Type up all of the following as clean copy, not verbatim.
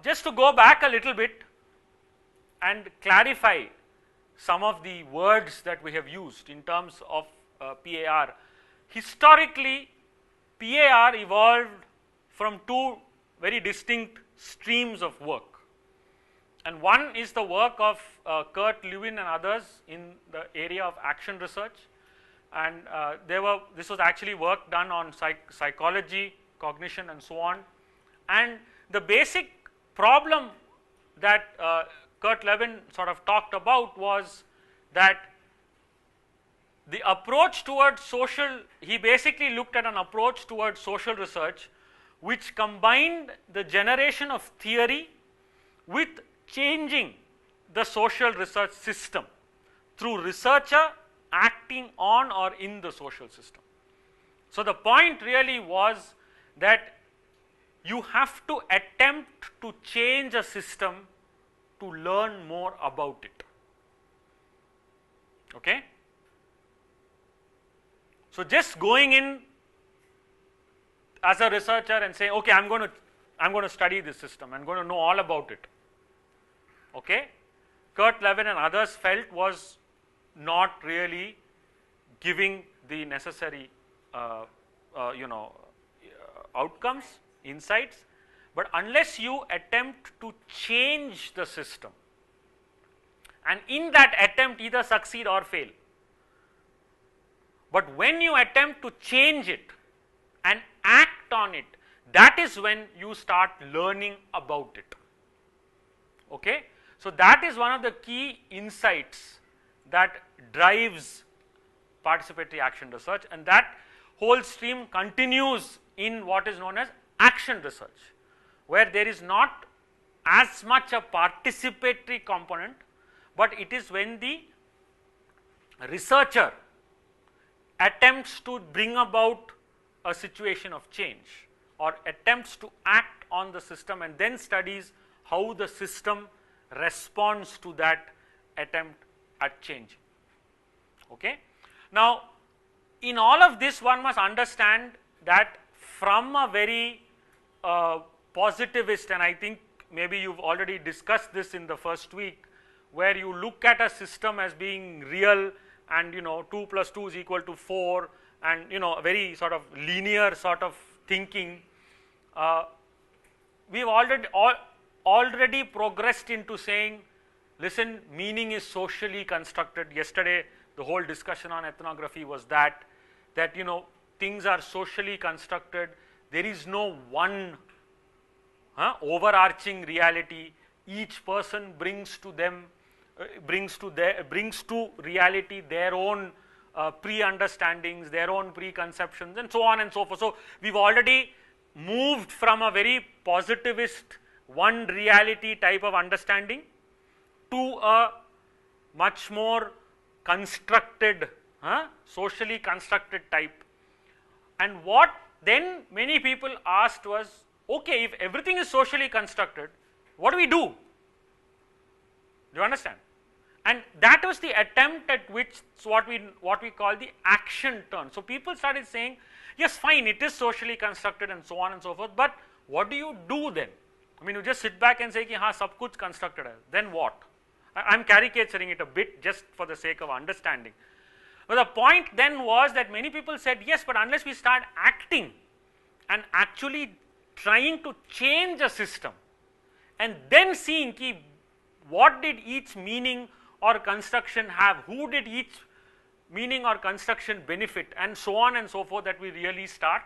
Just to go back a little bit and clarify some of the words that we have used in terms of PAR. Historically, PAR evolved from two very distinct streams of work, and one is the work of Kurt Lewin and others in the area of action research, and this was actually work done on psychology, cognition and so on. And the basic problem that Kurt Lewin sort of talked about was that the approach towards social, he basically looked at an approach towards social research which combined the generation of theory with changing the social research system through researcher acting on or in the social system. So the point really was that you have to attempt to change a system to learn more about it. Okay? So just going in as a researcher and saying, okay, I'm going to study this system, I'm going to know all about it. Okay? Kurt Lewin and others felt was not really giving the necessary outcomes, insights, but unless you attempt to change the system, and in that attempt either succeed or fail, but when you attempt to change it and act on it, that is when you start learning about it. Okay? So that is one of the key insights that drives participatory action research, and that whole stream continues in what is known as action research, where there is not as much a participatory component, but it is when the researcher attempts to bring about a situation of change or attempts to act on the system and then studies how the system responds to that attempt at change. Okay? Now, in all of this one must understand that from a very positivist, and I think maybe you've already discussed this in the first week, where you look at a system as being real and 2 plus 2 is equal to 4 and a very sort of linear sort of thinking, we've already progressed into saying, listen, meaning is socially constructed. Yesterday the whole discussion on ethnography was that things are socially constructed. There is no one overarching reality. Each person brings to reality their own pre-understandings, their own preconceptions, and so on and so forth. So we've already moved from a very positivist one reality type of understanding to a much more constructed, socially constructed type. And what then many people asked was, okay, if everything is socially constructed, what do we do? Do you understand? And that was the attempt at which what we call the action turn. So people started saying, yes, fine, it is socially constructed and so on and so forth, but what do you do then? I mean, you just sit back and say, ki, haan, sab kuch constructed hai. Then what? I'm caricaturing it a bit just for the sake of understanding. But the point then was that many people said, yes, but unless we start acting and actually trying to change a system and then seeing ki, what did each meaning or construction have, who did each meaning or construction benefit, and so on and so forth, that we really start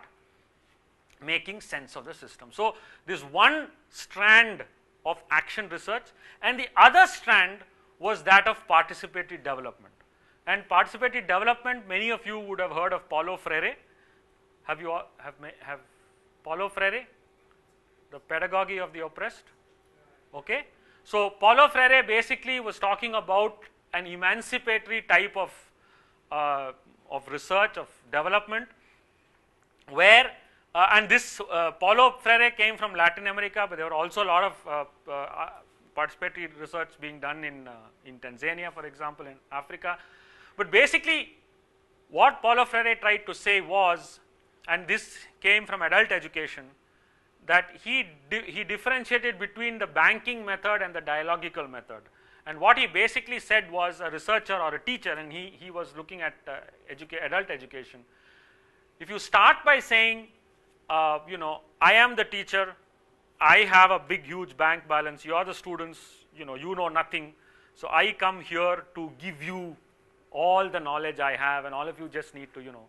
making sense of the system. So this one strand of action research, and the other strand was that of participatory development. And participatory development, many of you would have heard of Paulo Freire. Have you all have Paulo Freire, the pedagogy of the oppressed? Okay. So Paulo Freire basically was talking about an emancipatory type of research, of development, where and this Paulo Freire came from Latin America, but there were also a lot of participatory research being done in Tanzania, for example, in Africa. But basically what Paulo Freire tried to say was, and this came from adult education, that he differentiated between the banking method and the dialogical method. And what he basically said was, a researcher or a teacher, and he was looking at adult education. If you start by saying, you know, I am the teacher, I have a big huge bank balance, you are the students, you know nothing, so I come here to give you all the knowledge I have, and all of you just need to, you know,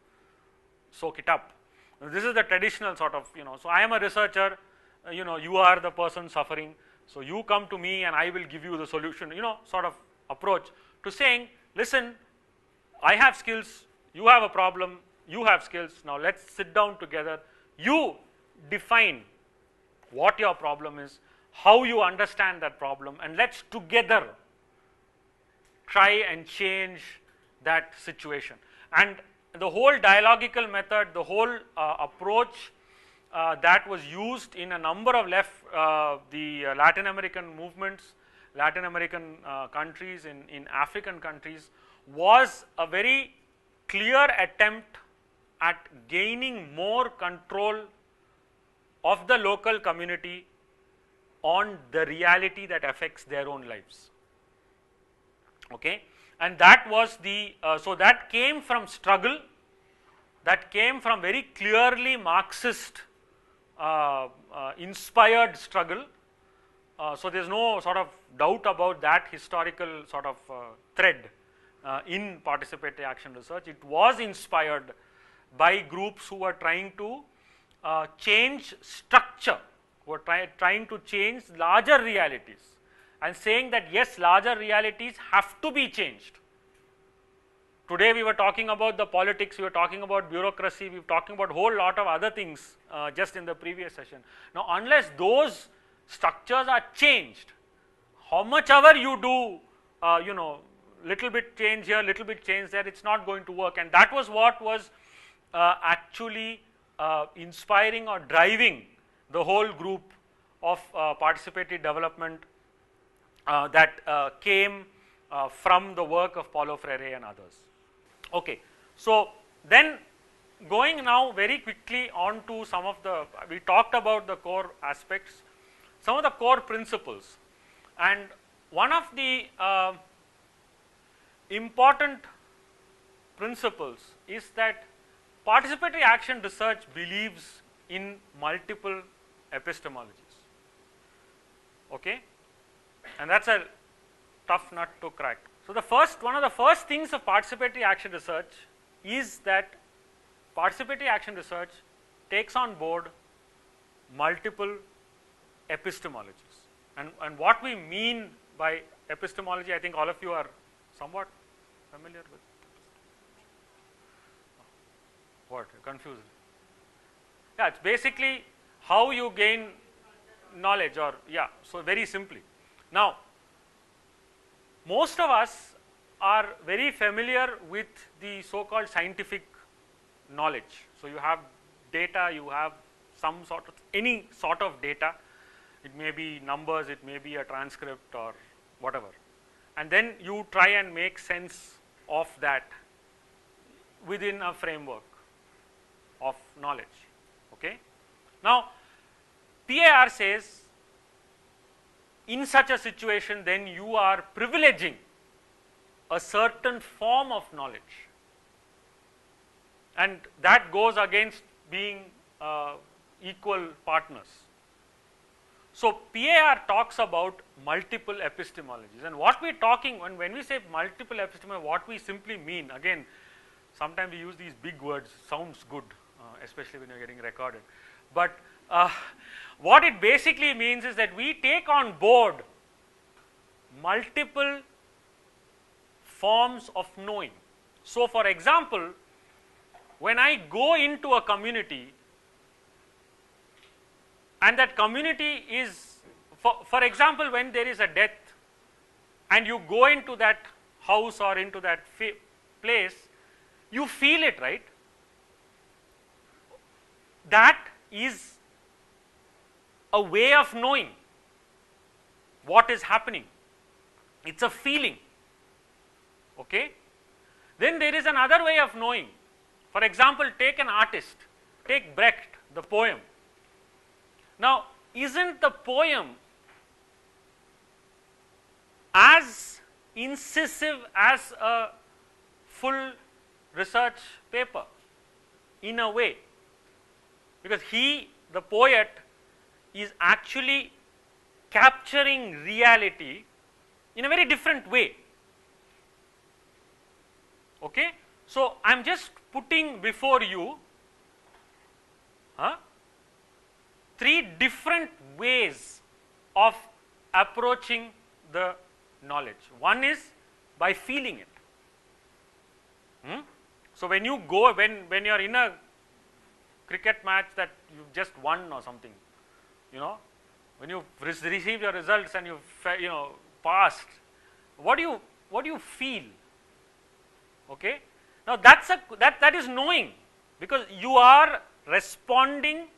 soak it up. This is the traditional sort of, you know, so I am a researcher, you know, you are the person suffering, so you come to me and I will give you the solution, you know, sort of approach to saying, listen, I have skills, you have a problem, you have skills, now let's sit down together, you define what your problem is, how you understand that problem, and let's together try and change that situation. And the whole dialogical method, the whole approach that was used in a number of the Latin American movements, Latin American countries, in African countries, was a very clear attempt at gaining more control of the local community on the reality that affects their own lives. Okay? And that was the, so that came from struggle, that came from very clearly Marxist inspired struggle. So there is no sort of doubt about that historical sort of thread in participatory action research. It was inspired by groups who were trying to change structure, who were trying to change larger realities, and saying that yes, larger realities have to be changed. Today we were talking about the politics, we were talking about bureaucracy, we were talking about a whole lot of other things just in the previous session. Now unless those structures are changed, how much ever you do, you know, little bit change here, little bit change there, it's not going to work. And that was what was actually inspiring or driving the whole group of participatory development that came from the work of Paulo Freire and others. Okay, so then going now very quickly on to some of the, we talked about the core aspects, some of the core principles, and one of the important principles is that participatory action research believes in multiple epistemologies. Okay, and that's a tough nut to crack. So the first, one of the first things of participatory action research is that participatory action research takes on board multiple epistemologies. And what we mean by epistemology, I think all of you are somewhat familiar with. What? Confused? Yeah, it's basically how you gain knowledge, or yeah, so very simply. Now, most of us are very familiar with the so-called scientific knowledge. So you have data, you have some sort of, any sort of data, it may be numbers, it may be a transcript or whatever, and then you try and make sense of that within a framework of knowledge. Okay? Now, PAR says in such a situation, then you are privileging a certain form of knowledge, and that goes against being equal partners. So PAR talks about multiple epistemologies, and what we are talking, when we say multiple epistemology, what we simply mean, again, sometimes we use these big words, sounds good, especially when you are getting recorded, but what it basically means is that we take on board multiple forms of knowing. So for example, when I go into a community and that community is, for example, when there is a death and you go into that house or into that place, you feel it, right? That is a way of knowing what is happening. It's a feeling. Okay? Then there is another way of knowing. For example, take an artist, take Brecht, the poem. Now, isn't the poem as incisive as a full research paper in a way? Because the poet, is actually capturing reality in a very different way. Okay? So, I am just putting before you three different ways of approaching the knowledge. One is by feeling it. So, when you go, when you are in a cricket match that you just won or something, when you receive your results and you passed, what do you feel? Okay. Now that is knowing, because you are responding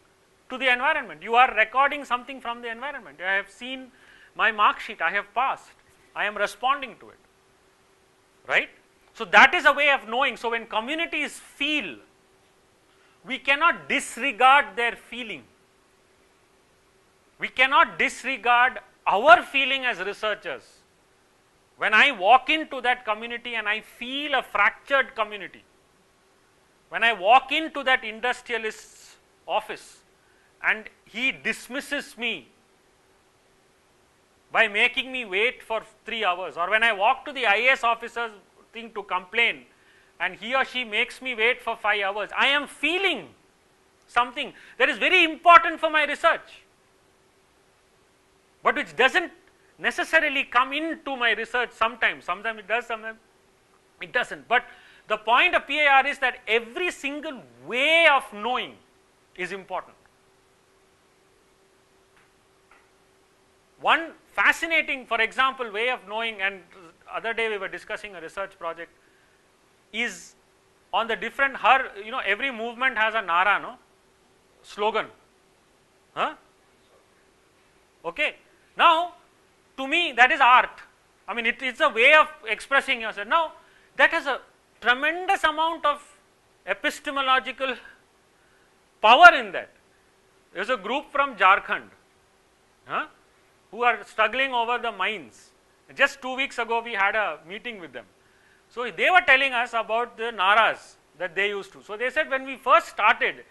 to the environment. You are recording something from the environment. I have seen my mark sheet. I have passed. I am responding to it. Right. So that is a way of knowing. So when communities feel, we cannot disregard their feeling. We cannot disregard our feeling as researchers. When I walk into that community and I feel a fractured community, when I walk into that industrialist's office and he dismisses me by making me wait for 3 hours, or when I walk to the IAS officer's thing to complain and he or she makes me wait for 5 hours, I am feeling something that is very important for my research, but which does not necessarily come into my research sometimes. Sometimes it does, sometimes it does not. But the point of PIR is that every single way of knowing is important. One fascinating, for example, way of knowing, and other day we were discussing a research project, is on the different, every movement has a nara, no? Slogan. Okay. Now, to me that is art. I mean, it's a way of expressing yourself. Now, that has a tremendous amount of epistemological power in that. There is a group from Jharkhand who are struggling over the mines. Just 2 weeks ago we had a meeting with them. So they were telling us about the naras that they used to. So they said when we first started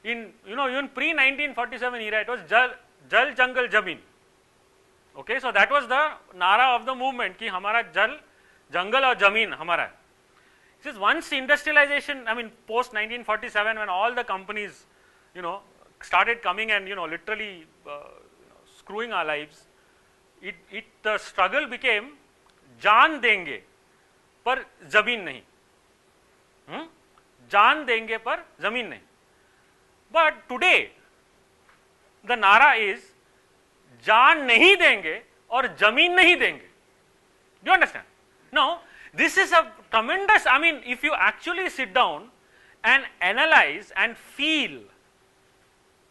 in, even pre-1947 era, it was Jal Jangal Jamin. Okay, so that was the nara of the movement, ki hamara jal, jungle or jameen hamara hai. It says once industrialization, I mean post 1947, when all the companies, started coming and literally screwing our lives, the struggle became jaan denge par zameen nahi. Jaan denge par zameen nahi. But today the nara is जान नहीं देंगे और जमीन नहीं देंगे. Do you understand? Now, this is a tremendous, I mean, if you actually sit down and analyze and feel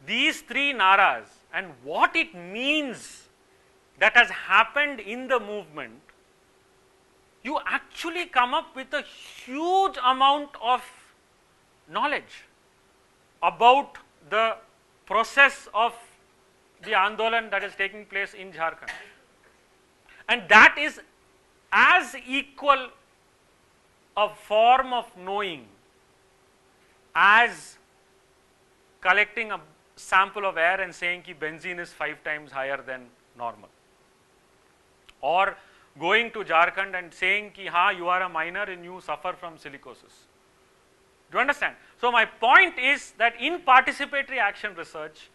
these three naras and what it means that has happened in the movement, you actually come up with a huge amount of knowledge about the process of the Andolan that is taking place in Jharkhand. And that is as equal a form of knowing as collecting a sample of air and saying ki benzene is 5 times higher than normal, or going to Jharkhand and saying ki ha, you are a miner and you suffer from silicosis. Do you understand? So my point is that in participatory action research,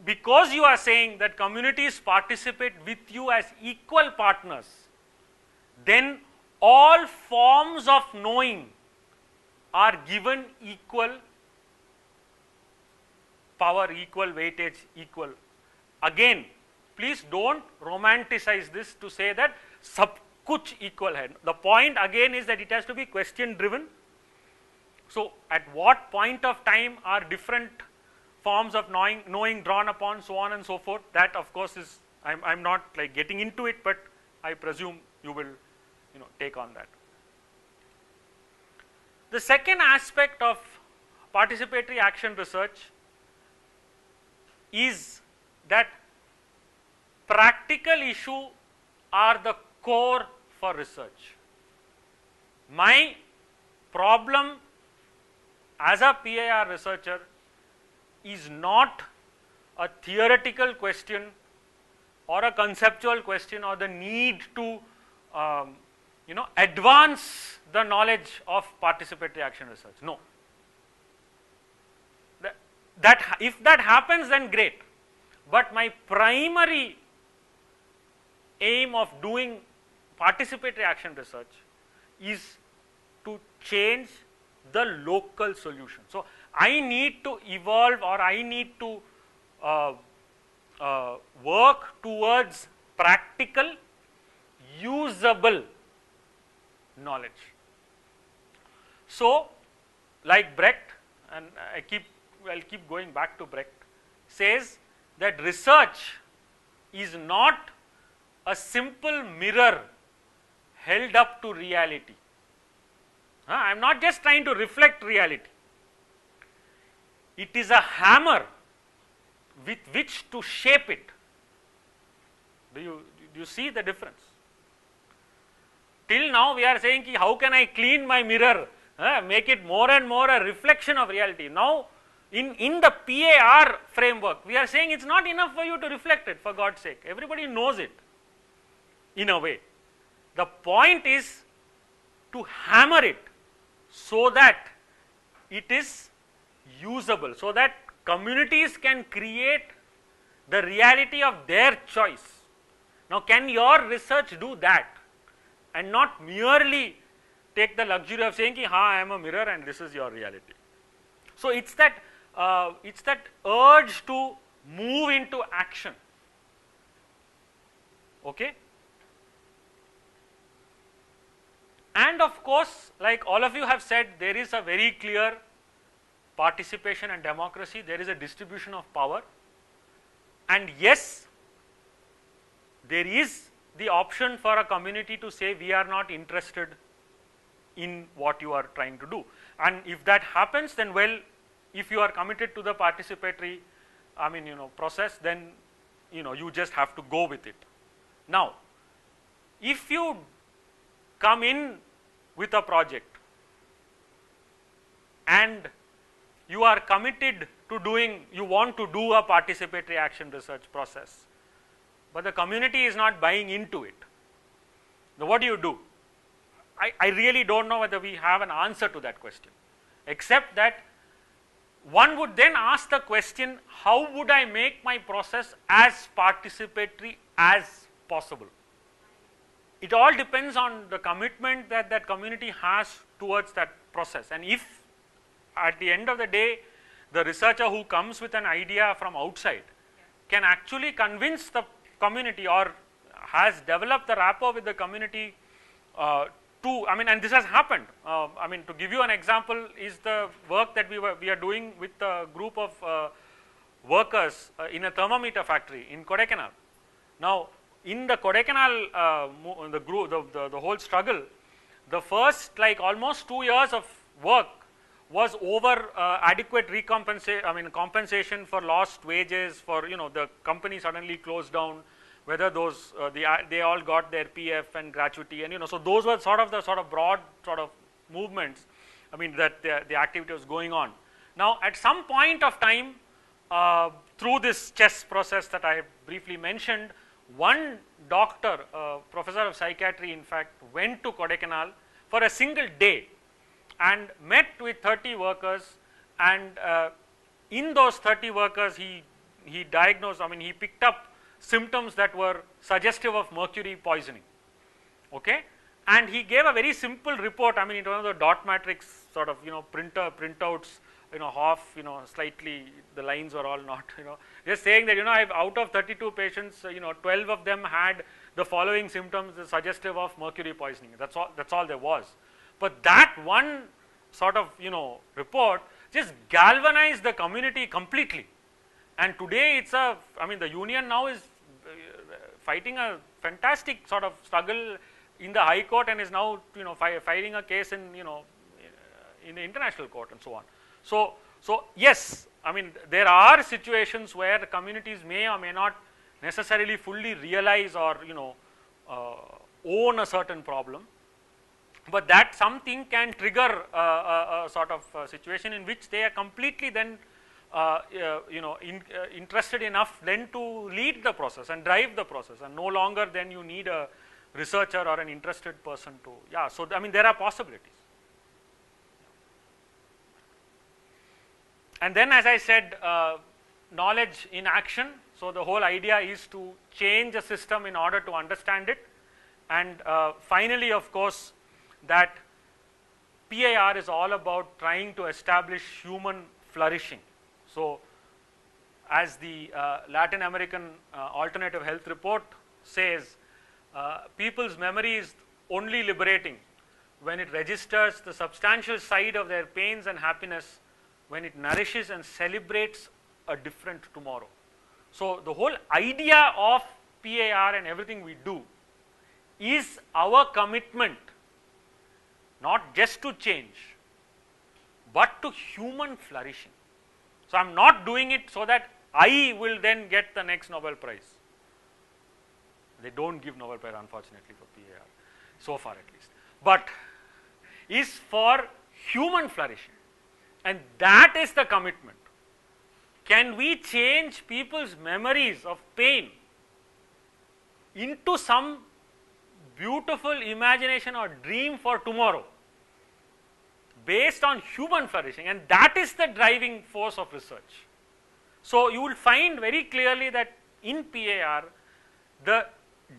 because you are saying that communities participate with you as equal partners, then all forms of knowing are given equal power, equal weightage, equal. Again, please don't romanticize this to say that sab kuch equal hai. The point again is that it has to be question driven. So at what point of time are different forms of knowing drawn upon, so on and so forth, that of course is, I'm not like getting into it, but I presume you will take on that. The second aspect of participatory action research is that practical issue are the core for research. My problem as a PIR researcher is not a theoretical question or a conceptual question or the need to advance the knowledge of participatory action research. No. If that happens, then great. But my primary aim of doing participatory action research is to change the local solution. So, I need to evolve, or I need to work towards practical, usable knowledge. So, like Brecht, and I'll keep going back to Brecht, says that research is not a simple mirror held up to reality. I am not just trying to reflect reality. It is a hammer with which to shape it. Do you see the difference? Till now we are saying ki how can I clean my mirror, make it more and more a reflection of reality. Now in the PIR framework we are saying it's not enough for you to reflect it, for God's sake. Everybody knows it in a way. The point is to hammer it so that it is usable, so that communities can create the reality of their choice. Now, can your research do that and not merely take the luxury of saying, I am a mirror and this is your reality. So, it's that urge to move into action. Okay? And of course, like all of you have said, there is a very clear participation and democracy, there is a distribution of power, and yes, there is the option for a community to say we are not interested in what you are trying to do. And if that happens, then well, if you are committed to the participatory process, then you just have to go with it. Now, if you come in with a project and you are committed to you want to do a participatory action research process, but the community is not buying into it. Now what do? I really don't know whether we have an answer to that question, except that one would then ask the question, how would I make my process as participatory as possible? It all depends on the commitment that that community has towards that process. And if at the end of the day, the researcher who comes with an idea from outside can actually convince the community or has developed the rapport with the community and this has happened. To give you an example is the work that we are doing with a group of workers in a thermometer factory in Kodaikanal. Now, in the Kodaikanal, the whole struggle, the first almost 2 years of work was over adequate compensation for lost wages, for the company suddenly closed down, whether those they all got their PF and gratuity, and so those were the broad movements. That the activity was going on. Now, at some point of time, through this chess process that I briefly mentioned, one doctor, professor of psychiatry in fact, went to Kodaikanal for a single day and met with 30 workers, and in those 30 workers he diagnosed, he picked up symptoms that were suggestive of mercury poisoning, okay, and he gave a very simple report. It was the dot matrix printouts, half, slightly the lines were all not, just saying that, out of 32 patients, 12 of them had the following symptoms suggestive of mercury poisoning. That's all there was. But that one report just galvanized the community completely. And today it's the union now is fighting a fantastic struggle in the High Court and is now filing a case in the international court and so on. So So yes, I mean there are situations where the communities may or may not necessarily fully realize or own a certain problem, but that something can trigger a sort of situation in which they are completely then interested enough then to lead the process and drive the process, and no longer then you need a researcher or an interested person to, yeah. So I mean there are possibilities. And then, as I said, knowledge in action. So the whole idea is to change a system in order to understand it. And finally, of course, that PIR is all about trying to establish human flourishing. So as the Latin American Alternative Health Report says, people's memory is only liberating when it registers the substantial side of their pains and happiness, when it nourishes and celebrates a different tomorrow. So the whole idea of PIR and everything we do is our commitment not just to change, but to human flourishing. So I am not doing it so that I will then get the next Nobel Prize. They don't give Nobel Prize, unfortunately, for PIR, so far at least, but is for human flourishing, and that is the commitment. Can we change people's memories of pain into some beautiful imagination or dream for tomorrow based on human flourishing? And that is the driving force of research. So you will find very clearly that in PIR the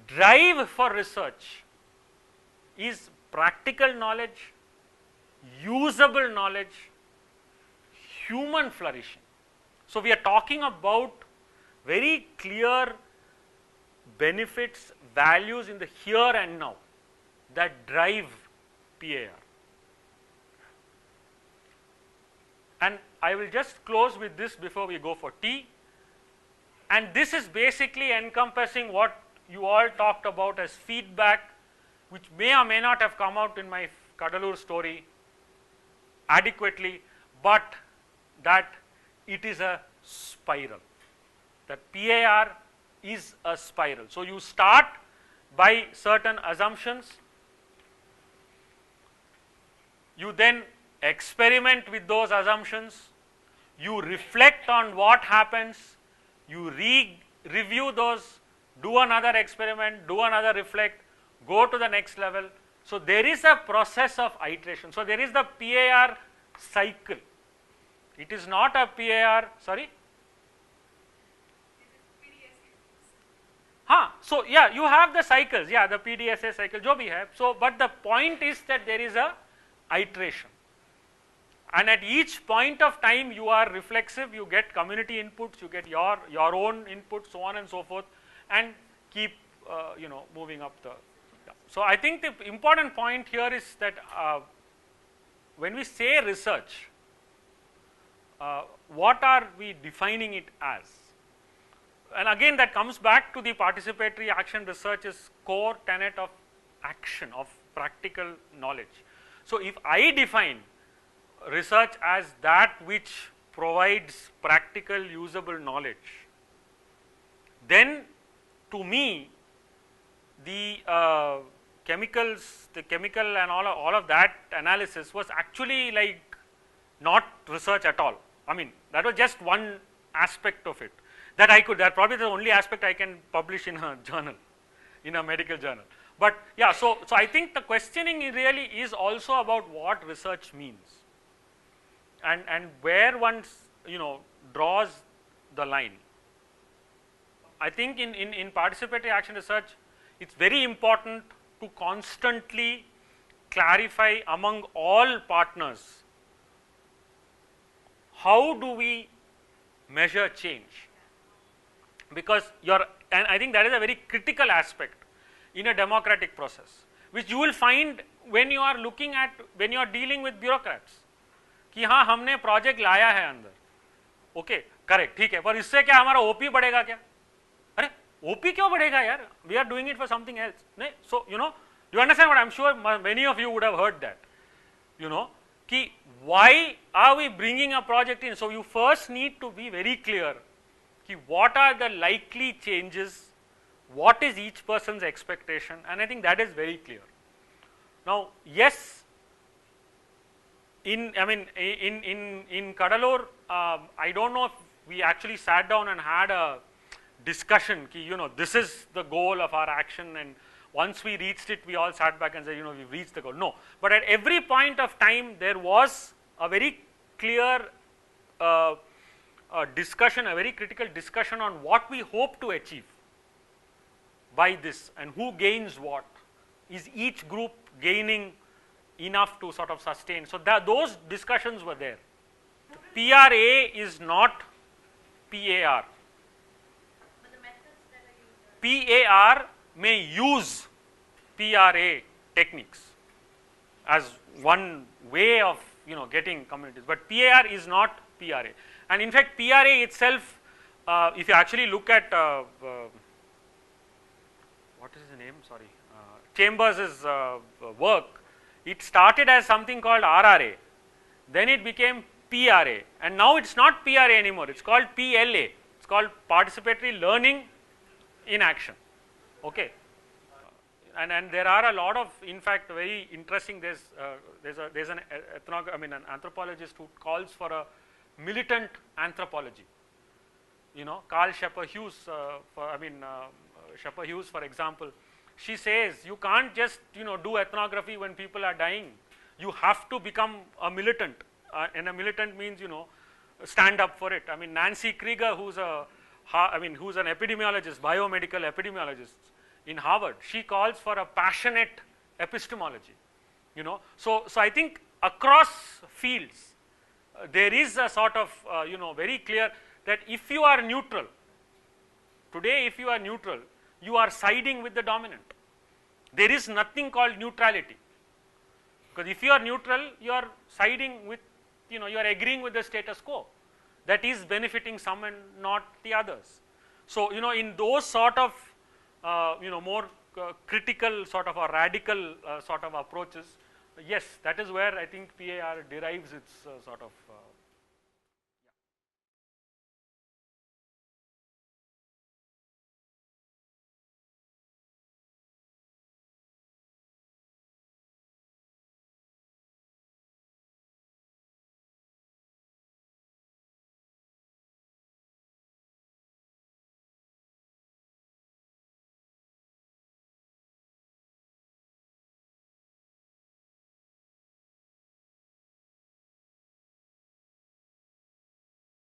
drive for research is practical knowledge, usable knowledge, human flourishing. So we are talking about very clear benefits, values in the here and now that drive PIR. And I will just close with this before we go for tea. And this is basically encompassing what you all talked about as feedback, which may or may not have come out in my Kadalur story adequately, but that it is a spiral, that PIR is a spiral. So you start by certain assumptions, you then experiment with those assumptions, you reflect on what happens, you review those, do another experiment, do another reflect, go to the next level. So there is a process of iteration. So there is the PIR cycle. It is not a PIR, sorry? So yeah, you have the cycles, yeah, the PDSA cycle, jo bhi hai. So, but the point is that there is a iteration. And at each point of time you are reflexive, you get community inputs, you get your own input, so on and so forth, and keep moving up the. Yeah. So I think the important point here is that when we say research, what are we defining it as? And again that comes back to the participatory action research's core tenet of action, of practical knowledge. So if I define research as that which provides practical usable knowledge, then to me the chemical and all of that analysis was actually like not research at all. I mean that was just one aspect of it that I could, that probably the only aspect I can publish in a journal, in a medical journal. But yeah, so I think the questioning really is also about what research means and where one draws the line. I think in participatory action research, it's very important to constantly clarify among all partners, how do we measure change? Because and I think that is a very critical aspect in a democratic process, which you will find when you are looking at, when you are dealing with bureaucrats, कि हाँ हमने project लाया है अंदर, okay correct ठीक है, पर इससे क्या हमारा ओपी बढ़ेगा क्या? अरे ओपी क्यों बढ़ेगा यार? We are doing it for something else. नहीं, so you understand what I'm sure many of you would have heard that, ki why are we bringing a project in? So you first need to be very clear ki what are the likely changes, what is each person's expectation, and I think that is very clear. Now, yes, in Cuddalore, I don't know if we actually sat down and had a discussion ki, you know, this is the goal of our action, and once we reached it, we all sat back and said, you know, we've reached the goal. No, but at every point of time, there was a very clear discussion, a very critical discussion on what we hope to achieve by this and who gains what. Is each group gaining enough to sort of sustain? So those discussions were there. PRA is not PAR. PAR may use PRA techniques as one way of, you know, getting communities, but PAR is not PRA. And in fact, PRA itself, if you actually look at what is his name? Sorry, Chambers' work, it started as something called RRA, then it became PRA, and now it's not PRA anymore. It's called PLA. It's called Participatory Learning in Action. Okay, and there are a lot of, in fact, very interesting. There's an anthropologist who calls for a militant anthropology. You know, Carl Schepper-Hughes, Schepper-Hughes, for example, she says you can't just, you know, do ethnography when people are dying. You have to become a militant, and a militant means, you know, stand up for it. I mean, Nancy Krieger, who's an epidemiologist, biomedical epidemiologist in Harvard, she calls for a passionate epistemology. You know, so I think across fields there is a sort of you know, very clear that if you are neutral today, if you are neutral, you are siding with the dominant. There is nothing called neutrality, because if you are neutral, you are siding with, you know, you are agreeing with the status quo that is benefiting some and not the others. So, you know, in those sort of you know, more critical sort of, or radical sort of approaches, yes, that is where I think PAR derives its sort of